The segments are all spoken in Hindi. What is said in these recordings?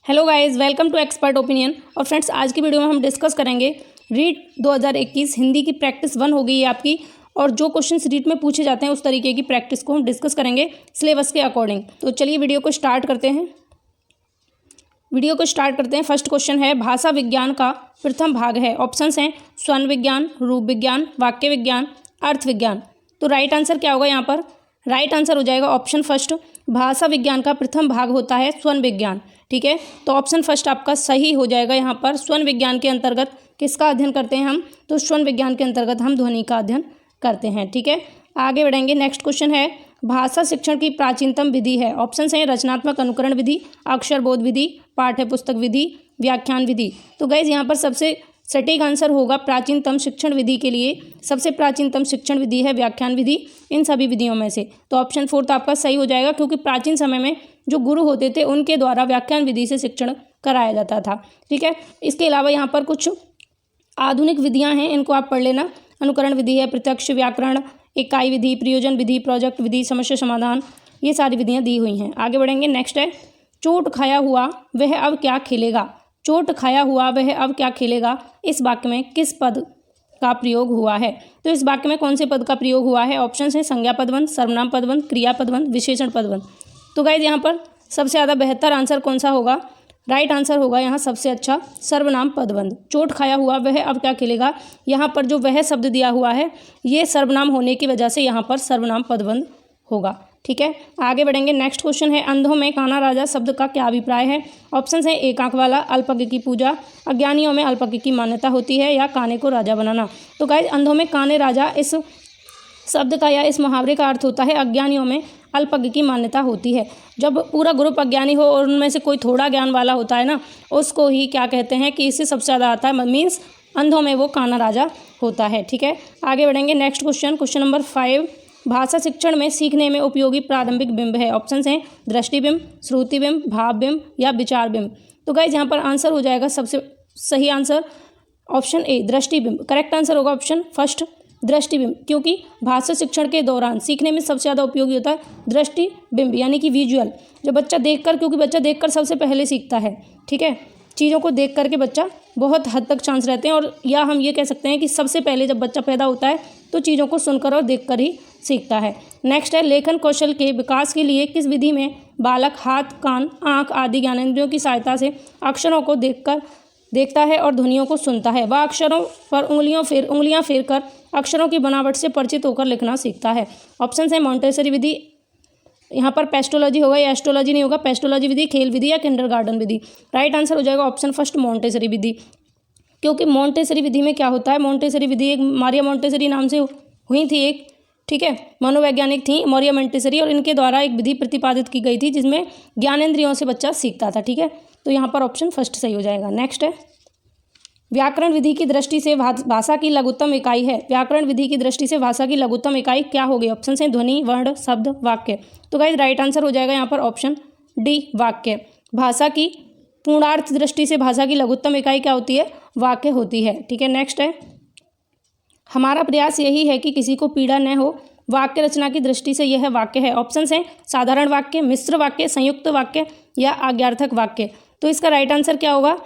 Hello guys, welcome to expert opinion. और फ्रेंड्स, आज की वीडियो में हम डिस्कस करेंगे रीट 2021 हिंदी की प्रैक्टिस 1 हो गई है आपकी। और जो क्वेश्चंस रीट में पूछे जाते हैं उस तरीके की प्रैक्टिस को हम डिस्कस करेंगे सिलेबस के अकॉर्डिंग। तो चलिए वीडियो को स्टार्ट करते हैं। फर्स्ट क्वेश्चन है, भाषा विज्ञान का प्रथम भाग है। ऑप्शंस हैं स्वन विज्ञान, रूप विज्ञान, वाक्य विज्ञान, अर्थ विज्ञान। तो राइट आंसर क्या होगा यहाँ पर? राइट आंसर हो जाएगा ऑप्शन फर्स्ट, भाषा विज्ञान का प्रथम भाग होता है स्वन विज्ञान। ठीक है, तो ऑप्शन फर्स्ट आपका सही हो जाएगा। यहाँ पर स्वन विज्ञान के अंतर्गत किसका अध्ययन करते हैं हम? तो स्वन विज्ञान के अंतर्गत हम ध्वनि का अध्ययन करते हैं। ठीक है, आगे बढ़ेंगे। नेक्स्ट क्वेश्चन है, भाषा शिक्षण की प्राचीनतम विधि है। ऑप्शन हैं रचनात्मक अनुकरण विधि, अक्षर बोध विधि, पाठ्य पुस्तक विधि, व्याख्यान विधि। तो गाइज यहाँ पर सबसे सटीक आंसर होगा प्राचीनतम शिक्षण विधि के लिए सबसे प्राचीनतम शिक्षण विधि है व्याख्यान विधि इन सभी विधियों में से। तो ऑप्शन फोर्थ आपका सही हो जाएगा, क्योंकि प्राचीन समय में जो गुरु होते थे उनके द्वारा व्याख्यान विधि से शिक्षण कराया जाता था। ठीक है, इसके अलावा यहाँ पर कुछ आधुनिक विधियाँ हैं, इनको आप पढ़ लेना। अनुकरण विधि है, प्रत्यक्ष व्याकरण, इकाई विधि, प्रयोजन विधि, प्रोजेक्ट विधि, समस्या समाधान, ये सारी विधियाँ दी हुई हैं। आगे बढ़ेंगे। नेक्स्ट है, चोट खाया हुआ वह अब क्या खेलेगा। चोट खाया हुआ वह अब क्या खेलेगा, इस वाक्य में किस पद का प्रयोग हुआ है? तो इस वाक्य में कौन से पद का प्रयोग हुआ है? ऑप्शन है संज्ञा पदबंध, सर्वनाम पदबंध, क्रिया पदबंध, विशेषण पदबंध। तो गाइज यहाँ पर सबसे ज़्यादा बेहतर आंसर कौन सा होगा? राइट आंसर होगा यहाँ सबसे अच्छा सर्वनाम पदबंध। चोट खाया हुआ वह अब क्या खेलेगा, यहाँ पर जो वह शब्द दिया हुआ है ये सर्वनाम होने की वजह से यहाँ पर सर्वनाम पदबंध होगा। ठीक है, आगे बढ़ेंगे। नेक्स्ट क्वेश्चन है, अंधों में काना राजा शब्द का क्या अभिप्राय है? ऑप्शन है एक आंख वाला, अल्पज्ञ की पूजा, अज्ञानियों में अल्पज्ञ की मान्यता होती है, या काने को राजा बनाना। तो गाइस, अंधों में काने राजा इस शब्द का या इस मुहावरे का अर्थ होता है अज्ञानियों में अल्पज्ञ की मान्यता होती है। जब पूरा ग्रुप अज्ञानी हो और उनमें से कोई थोड़ा ज्ञान वाला होता है ना, उसको ही क्या कहते हैं कि इससे सबसे ज़्यादा आता है, मीन्स अंधों में वो काना राजा होता है। ठीक है, आगे बढ़ेंगे। नेक्स्ट क्वेश्चन नंबर 5, भाषा शिक्षण में सीखने में उपयोगी प्रारंभिक बिंब है। ऑप्शन हैं दृष्टिबिंब, श्रुतिबिंब, भावबिंब, या विचार बिंब। तो गाइज यहाँ पर आंसर हो जाएगा सबसे सही आंसर ऑप्शन ए, दृष्टिबिंब। करेक्ट आंसर होगा ऑप्शन फर्स्ट, दृष्टिबिंब, क्योंकि भाषा शिक्षण के दौरान सीखने में सबसे ज़्यादा उपयोगी होता है दृष्टिबिंब, यानी कि विजुअल। जो बच्चा देखकर, क्योंकि बच्चा देखकर सबसे पहले सीखता है। ठीक है, चीज़ों को देख करके बच्चा बहुत हद तक चांस रहते हैं, और या हम ये कह सकते हैं कि सबसे पहले जब बच्चा पैदा होता है तो चीज़ों को सुनकर और देखकर ही सीखता है। नेक्स्ट है, लेखन कौशल के विकास के लिए किस विधि में बालक हाथ, कान, आँख आदि ज्ञानेंद्रियों की सहायता से अक्षरों को देखता है और ध्वनियों को सुनता है। वह अक्षरों पर उंगलियां फेर कर अक्षरों की बनावट से परिचित होकर लिखना सीखता है। ऑप्शन है मॉन्टेसरी विधि, यहाँ पर पेस्टोलॉजी होगा या एस्ट्रोलॉजी नहीं होगा, पेस्टोलॉजी विधि, खेल विधि, या किंडरगार्टन विधि। राइट आंसर हो जाएगा ऑप्शन फर्स्ट, मॉन्टेसरी विधि। क्योंकि मॉन्टेसरी विधि में क्या होता है, मॉन्टेसरी विधि एक मारिया मॉन्टेसरी नाम से हुई थी एक, ठीक है, मनोवैज्ञानिक थी मारिया मॉन्टेसरी, और इनके द्वारा एक विधि प्रतिपादित की गई थी जिसमें ज्ञानेंद्रियों से बच्चा सीखता था। ठीक है, तो यहाँ पर ऑप्शन फर्स्ट सही हो जाएगा। नेक्स्ट है, व्याकरण विधि की दृष्टि से भाषा की लघुत्तम इकाई है। व्याकरण विधि की दृष्टि से भाषा की लघुत्तम इकाई क्या होगी? ऑप्शन है ध्वनि, वर्ण, शब्द, वाक्य। तो गाइस राइट आंसर हो जाएगा यहाँ पर ऑप्शन डी, वाक्य। भाषा की पूर्णार्थ दृष्टि से भाषा की लघुत्तम इकाई क्या होती है? वाक्य होती है। ठीक है, नेक्स्ट है, हमारा प्रयास यही है कि किसी को पीड़ा न हो। वाक्य रचना की दृष्टि से यह वाक्य है। ऑप्शन हैं साधारण वाक्य, मिश्र वाक्य, संयुक्त वाक्य, या आज्ञार्थक वाक्य। तो इसका राइट आंसर क्या होगा?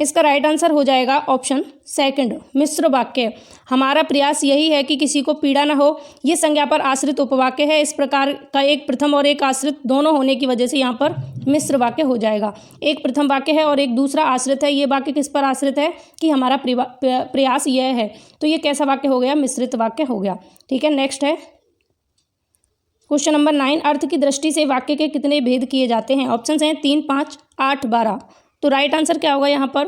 इसका राइट आंसर हो जाएगा ऑप्शन सेकंड, मिश्र वाक्य। हमारा प्रयास यही है कि किसी को पीड़ा न हो, ये संज्ञा पर आश्रित उपवाक्य है। इस प्रकार का एक प्रथम और एक आश्रित दोनों होने की वजह से यहाँ पर मिश्र वाक्य हो जाएगा। एक प्रथम वाक्य है और एक दूसरा आश्रित है। ये वाक्य किस पर आश्रित है कि हमारा प्रयास यह है, तो ये कैसा वाक्य हो गया? मिश्रित वाक्य हो गया। ठीक है, नेक्स्ट है क्वेश्चन नंबर 9, अर्थ की दृष्टि से वाक्य के कितने भेद किए जाते हैं? ऑप्शन हैं 3, 5, 8, 12। तो राइट आंसर क्या होगा यहाँ पर?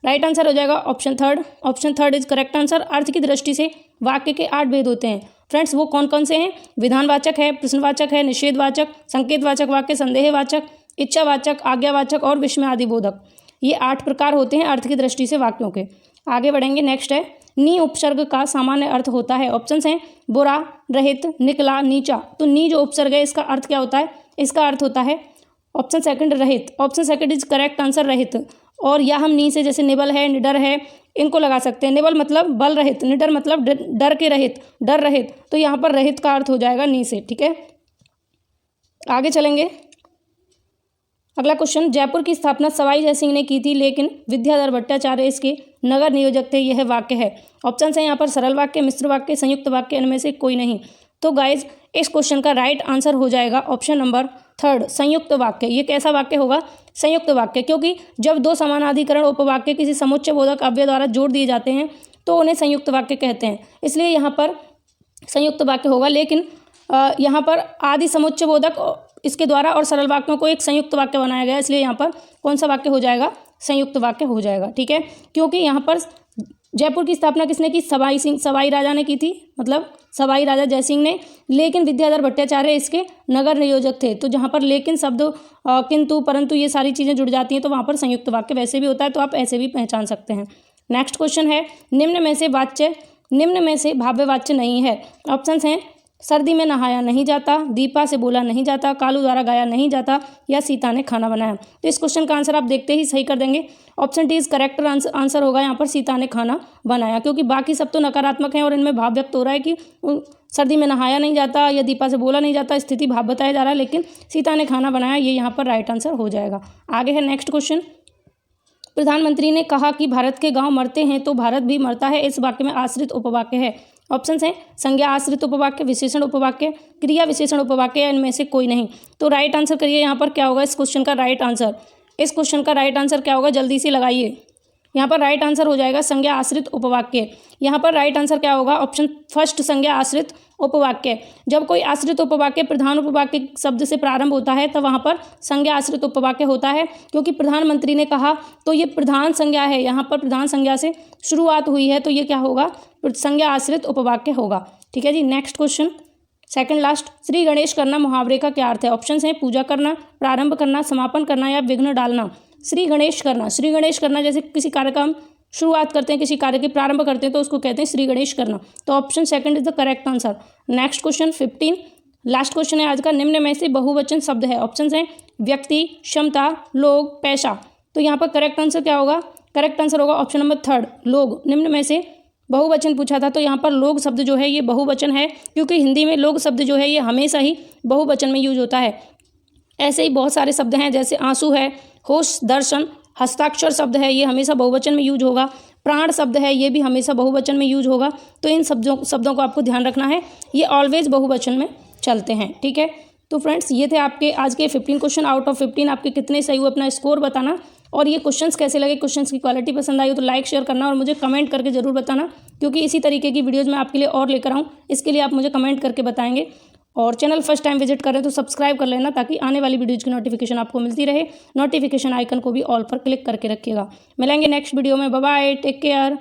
राइट आंसर हो जाएगा option third. Option third is correct answer. अर्थ की दृष्टि से वाक्य के 8 भेद होते हैं। फ्रेंड्स, वो कौन कौन से हैं? विधानवाचक है, प्रश्नवाचक है, निषेधवाचक, संकेतवाचक वाक्य, संदेहवाचक, इच्छावाचक, आज्ञावाचक और विस्मय आदि बोधक। ये 8 प्रकार होते हैं अर्थ की दृष्टि से वाक्यों के। आगे बढ़ेंगे। नेक्स्ट है, नी उपसर्ग का सामान्य अर्थ होता है। ऑप्शन हैं बुरा, रहित, निकला, नीचा। तो नी जो उपसर्ग है इसका अर्थ क्या होता है? इसका अर्थ होता है ऑप्शन सेकंड, रहित। Option second is correct answer, रहित। और या हम नी से जैसे निबल है, निडर है, इनको लगा सकते हैं। निबल मतलब बल रहित, निडर मतलब डर के रहित, डर रहित। तो यहाँ पर रहित का अर्थ हो जाएगा नी से। ठीक है, आगे चलेंगे। अगला क्वेश्चन, जयपुर की स्थापना सवाई जयसिंह ने की थी लेकिन विद्याधर भट्टाचार्य इसके नगर नियोजक थे। यह वाक्य है। ऑप्शन है यहाँ पर सरल वाक्य, मिश्र वाक्य, संयुक्त वाक्य, इनमें से कोई नहीं। तो गाइज इस क्वेश्चन का राइट आंसर हो जाएगा ऑप्शन नंबर 3, संयुक्त वाक्य। ये कैसा वाक्य होगा? संयुक्त वाक्य, क्योंकि जब दो समानाधिकरण उपवाक्य किसी समुच्चय बोधक अव्यय द्वारा जोड़ दिए जाते हैं तो उन्हें संयुक्त वाक्य कहते हैं, इसलिए यहाँ पर संयुक्त वाक्य होगा। लेकिन यहाँ पर आदि समुच्चय बोधक इसके द्वारा और सरल वाक्यों को एक संयुक्त वाक्य बनाया गया, इसलिए यहाँ पर कौन सा वाक्य हो जाएगा? संयुक्त वाक्य हो जाएगा। ठीक है, क्योंकि यहाँ पर जयपुर की स्थापना किसने की? सवाई राजा ने की थी, मतलब सवाई राजा जयसिंह ने, लेकिन विद्याधर भट्टाचार्य इसके नगर नियोजक थे। तो जहाँ पर लेकिन शब्द, किंतु, परंतु ये सारी चीज़ें जुड़ जाती हैं तो वहाँ पर संयुक्त वाक्य वैसे भी होता है, तो आप ऐसे भी पहचान सकते हैं। नेक्स्ट क्वेश्चन है, निम्न में से भाव्य वाच्य नहीं है। ऑप्शन हैं, सर्दी में नहाया नहीं जाता, दीपा से बोला नहीं जाता, कालू द्वारा गाया नहीं जाता, या सीता ने खाना बनाया। तो इस क्वेश्चन का आंसर आप देखते ही सही कर देंगे। Option D is correct answer होगा यहाँ पर, सीता ने खाना बनाया, क्योंकि बाकी सब तो नकारात्मक हैं और इनमें भाव व्यक्त हो रहा है कि सर्दी में नहाया नहीं जाता या दीपा से बोला नहीं जाता, स्थिति भाव बताया जा रहा है, लेकिन सीता ने खाना बनाया, ये यहाँ पर राइट आंसर हो जाएगा। आगे है नेक्स्ट क्वेश्चन, प्रधानमंत्री ने कहा कि भारत के गाँव मरते हैं तो भारत भी मरता है, इस वाक्य में आश्रित उपवाक्य है। ऑप्शन हैं, संज्ञा आश्रित उपवाक्य, विशेषण उपवाक्य, क्रिया विशेषण उपवाक्य, या इनमें से कोई नहीं। तो राइट आंसर करिए यहाँ पर क्या होगा इस क्वेश्चन का राइट आंसर? इस क्वेश्चन का राइट आंसर क्या होगा? जल्दी से लगाइए। यहाँ पर राइट आंसर हो जाएगा संज्ञा आश्रित उपवाक्य। यहाँ पर राइट आंसर क्या होगा? ऑप्शन फर्स्ट, संज्ञा आश्रित उपवाक्य। जब कोई आश्रित उपवाक्य प्रधान उपवाक्य शब्द से प्रारंभ होता है तब वहाँ पर संज्ञा आश्रित उपवाक्य होता है, क्योंकि प्रधानमंत्री ने कहा तो ये प्रधान संज्ञा है, यहाँ पर प्रधान संज्ञा से शुरुआत हुई है, तो ये क्या होगा? संज्ञा आश्रित उपवाक्य होगा। ठीक है जी। Next question, second last, Shri Ganesh करना मुहावरे का क्या अर्थ है? ऑप्शन हैं, पूजा करना, प्रारंभ करना, समापन करना, या विघ्न डालना। श्री गणेश करना जैसे किसी कार्य का हम शुरुआत करते हैं, किसी कार्य की प्रारंभ करते हैं तो उसको कहते हैं श्री गणेश करना। तो option second is the correct answer. Next question 15, last question है आज का, निम्न में से बहुवचन शब्द है। ऑप्शन हैं, व्यक्ति, क्षमता, लोग, पैसा। तो यहाँ पर करेक्ट आंसर क्या होगा? करेक्ट आंसर होगा ऑप्शन नंबर 3, लोग। निम्न में से बहुवचन पूछा था तो यहाँ पर लोग शब्द जो है ये बहुवचन है, क्योंकि हिंदी में लोग शब्द जो है ये हमेशा ही बहुवचन में यूज होता है। ऐसे ही बहुत सारे शब्द हैं, जैसे आंसू है, होश, दर्शन, हस्ताक्षर शब्द है, ये हमेशा बहुवचन में यूज होगा। प्राण शब्द है, ये भी हमेशा बहुवचन में यूज होगा। तो इन शब्दों को आपको ध्यान रखना है, ये ऑलवेज बहुवचन में चलते हैं। ठीक है, तो फ्रेंड्स ये थे आपके आज के 15 क्वेश्चन। आउट ऑफ 15 आपके कितने सही हुए अपना स्कोर बताना, और ये क्वेश्चंस कैसे लगे, क्वेश्चंस की क्वालिटी पसंद आई हो तो लाइक शेयर करना और मुझे कमेंट करके जरूर बताना, क्योंकि इसी तरीके की वीडियोज़ मैं आपके लिए और लेकर आऊँ, इसके लिए आप मुझे कमेंट करके बताएंगे। और चैनल फर्स्ट टाइम विजिट करें तो सब्सक्राइब कर लेना, ताकि आने वाली वीडियोज़ की नोटिफिकेशन आपको मिलती रहे। नोटिफिकेशन आइकन को भी ऑल पर क्लिक करके रखिएगा। मिलेंगे नेक्स्ट वीडियो में। Bye bye, take care.